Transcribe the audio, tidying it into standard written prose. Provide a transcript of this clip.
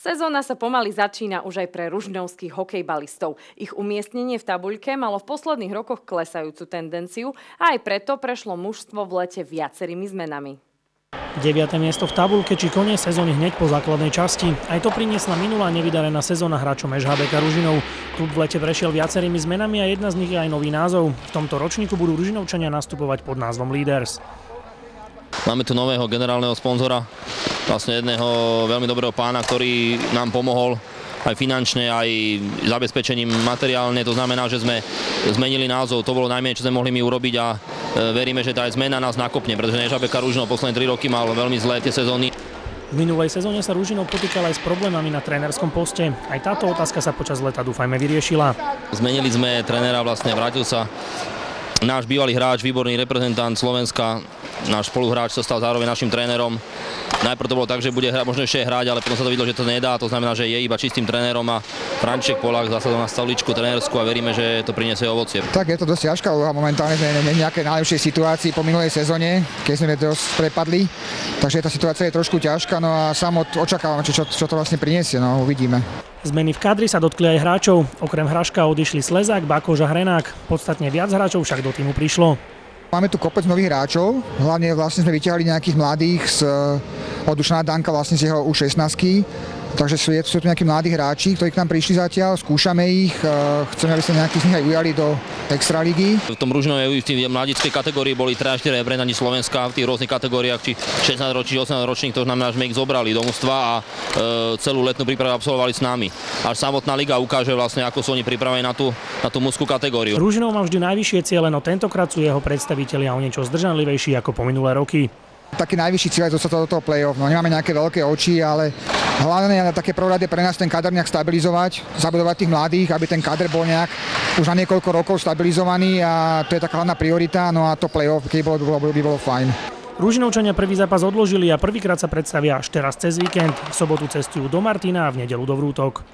Sezóna sa pomaly začína už aj pre ružňovských hokejbalistov. Ich umiestnenie v tabuľke malo v posledných rokoch klesajúcu tendenciu a aj preto prešlo mužstvo v lete viacerými zmenami. 9. miesto v tabuľke či koniec sezóny hneď po základnej časti. Aj to priniesla minulá nevydarená sezóna hráčom ŠHBK Ružinov. Klub v lete prešiel viacerými zmenami a jedna z nich je aj nový názov. V tomto ročníku budú Ružinovčania nastupovať pod názvom Leaders. Máme tu nového generálneho sponzora, vlastne jedného veľmi dobrého pána, ktorý nám pomohol aj finančne, aj zabezpečením materiálne. To znamená, že sme zmenili názov. To bolo najmenej, čo sme mohli my urobiť a veríme, že tá zmena nás nakopne, pretože ŠHBK Ružinov posledné 3 roky mal veľmi zlé tie sezóny. V minulej sezóne sa Ružinov potýkal aj s problémami na trénerskom poste. Aj táto otázka sa počas leta dúfajme vyriešila. Zmenili sme trénera, vlastne vrátil sa náš bývalý hráč, výborný reprezentant Slovenska, náš spoluhráč sa stal zároveň našim trénerom. Najprv to bolo tak, že bude možno ešte hrať, ale potom sa to videlo, že to nedá. To znamená, že je iba čistým trénerom a František Polák zasadol na stoličku trénersku a veríme, že to prinesie ovocie. Tak je to dosť ťažká úloha, momentálne sme v nejakej najlepšej situácii po minulej sezóne, keď sme dosť prepadli. Takže tá situácia je trošku ťažká, no a sám očakávam, čo to vlastne prinesie, no uvidíme. Zmeny v kadri sa dotkli aj hráčov. Okrem Hraška odišli Slezák, Bakoš a Hrenák. Podstatne viac hráčov však do týmu prišlo. Máme tu kopec nových hráčov, hlavne vlastne sme vyťahli nejakých mladých od Dušana Danka vlastne z jeho U16. Takže sú tu nejakí mladí hráči, ktorí k nám prišli zatiaľ, skúšame ich, chceme, aby sa nejakí z nich aj ujali do extraligy. V tom Ružinove v tej mladickej kategórii boli 3-4 reprezentanti Slovenska v tých rôznych kategóriách, či 16 ročných, 18 ročných, to znamená, že sme ich zobrali do mužstva a celú letnú prípravu absolvovali s nami. Až samotná liga ukáže vlastne, ako sú oni pripravení na tú mužskú kategóriu. Ružinov má vždy najvyššie ciele, no tentokrát sú jeho predstavitelia o niečo zdržanlivejší ako po minulé roky. Taký najvyšší cieľ je dostať do toho play-off. No, nemáme nejaké veľké oči, ale hlavne na také prvorade pre nás ten kader nejak stabilizovať, zabudovať tých mladých, aby ten kader bol nejak už na niekoľko rokov stabilizovaný a to je taká hlavná priorita, no a to play-off, keď by bolo fajn. Ružinovčania prvý zápas odložili a prvýkrát sa predstavia až teraz cez víkend. V sobotu cestujú do Martina a v nedeľu do Vrútok.